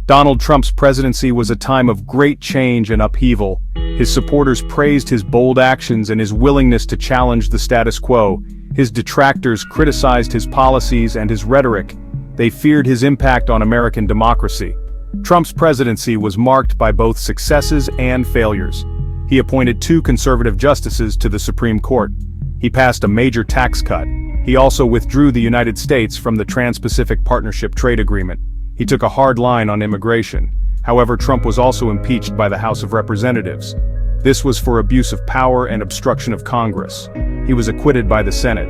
Donald Trump's presidency was a time of great change and upheaval. His supporters praised his bold actions and his willingness to challenge the status quo. His detractors criticized his policies and his rhetoric. They feared his impact on American democracy. Trump's presidency was marked by both successes and failures. He appointed 2 conservative justices to the Supreme Court. He passed a major tax cut. He also withdrew the United States from the Trans-Pacific Partnership Trade Agreement. He took a hard line on immigration. However, Trump was also impeached by the House of Representatives. This was for abuse of power and obstruction of Congress. He was acquitted by the Senate.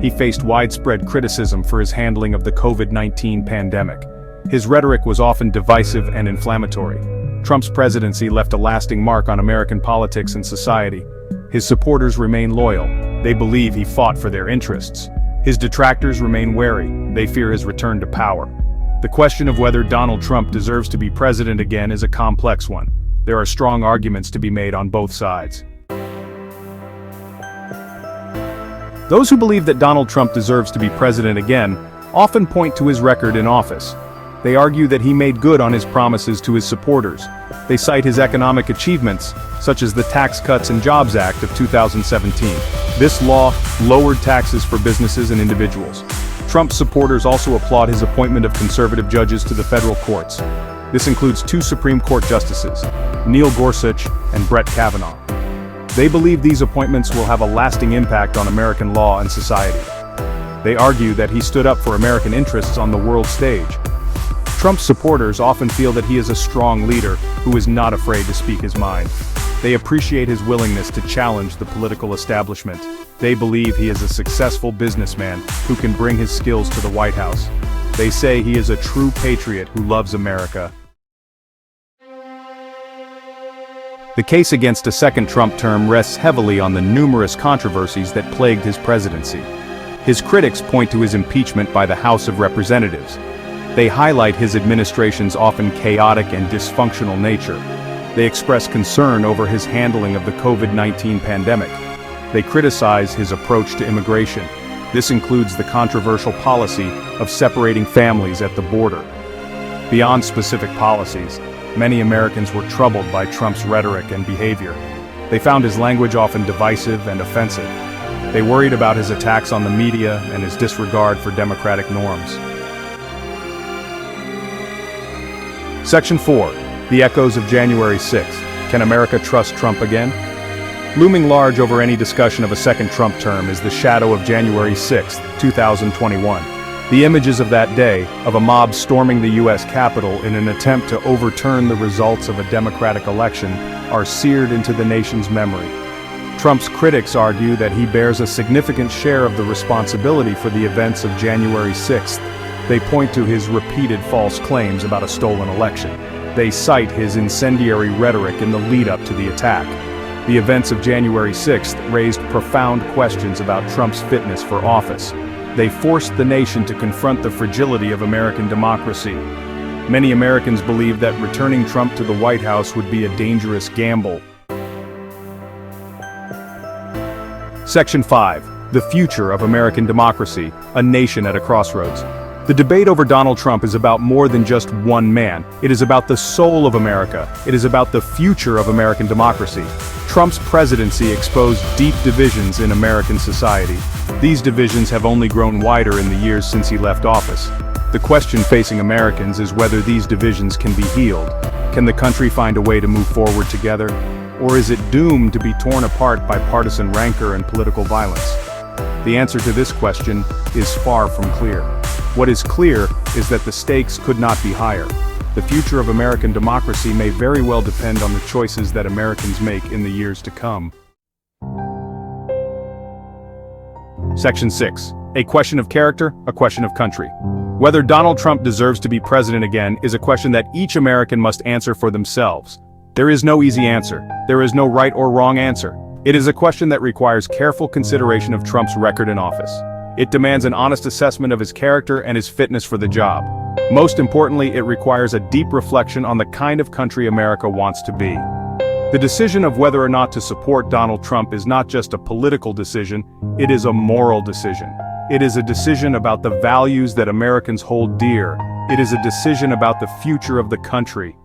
He faced widespread criticism for his handling of the COVID-19 pandemic. His rhetoric was often divisive and inflammatory. Trump's presidency left a lasting mark on American politics and society. His supporters remain loyal. They believe he fought for their interests. His detractors remain wary. They fear his return to power. The question of whether Donald Trump deserves to be president again is a complex one. There are strong arguments to be made on both sides. Those who believe that Donald Trump deserves to be president again often point to his record in office. They argue that he made good on his promises to his supporters. They cite his economic achievements, such as the Tax Cuts and Jobs Act of 2017. This law lowered taxes for businesses and individuals. Trump's supporters also applaud his appointment of conservative judges to the federal courts. This includes 2 Supreme Court justices, Neil Gorsuch and Brett Kavanaugh. They believe these appointments will have a lasting impact on American law and society. They argue that he stood up for American interests on the world stage. Trump's supporters often feel that he is a strong leader who is not afraid to speak his mind. They appreciate his willingness to challenge the political establishment. They believe he is a successful businessman who can bring his skills to the White House. They say he is a true patriot who loves America. The case against a second Trump term rests heavily on the numerous controversies that plagued his presidency. His critics point to his impeachment by the House of Representatives. They highlight his administration's often chaotic and dysfunctional nature. They express concern over his handling of the COVID-19 pandemic. They criticize his approach to immigration. This includes the controversial policy of separating families at the border. Beyond specific policies, many Americans were troubled by Trump's rhetoric and behavior. They found his language often divisive and offensive. They worried about his attacks on the media and his disregard for democratic norms. Section 4. The Echoes of January 6th. Can America trust Trump again? Looming large over any discussion of a second Trump term is the shadow of January 6, 2021. The images of that day, of a mob storming the U.S. Capitol in an attempt to overturn the results of a Democratic election, are seared into the nation's memory. Trump's critics argue that he bears a significant share of the responsibility for the events of January 6th. They point to his repeated false claims about a stolen election. They cite his incendiary rhetoric in the lead-up to the attack. The events of January 6th raised profound questions about Trump's fitness for office. They forced the nation to confront the fragility of American democracy. Many Americans believe that returning Trump to the White House would be a dangerous gamble. Section 5. The Future of American Democracy, a Nation at a Crossroads. The debate over Donald Trump is about more than just one man. It is about the soul of America. It is about the future of American democracy. Trump's presidency exposed deep divisions in American society. These divisions have only grown wider in the years since he left office. The question facing Americans is whether these divisions can be healed. Can the country find a way to move forward together? Or is it doomed to be torn apart by partisan rancor and political violence? The answer to this question is far from clear. What is clear is that the stakes could not be higher. The future of American democracy may very well depend on the choices that Americans make in the years to come. Section 6. A question of character, a question of country. Whether Donald Trump deserves to be president again is a question that each American must answer for themselves. There is no easy answer. There is no right or wrong answer. It is a question that requires careful consideration of Trump's record in office. It demands an honest assessment of his character and his fitness for the job. Most importantly, it requires a deep reflection on the kind of country America wants to be. The decision of whether or not to support Donald Trump is not just a political decision, it is a moral decision. It is a decision about the values that Americans hold dear, It is a decision about the future of the country,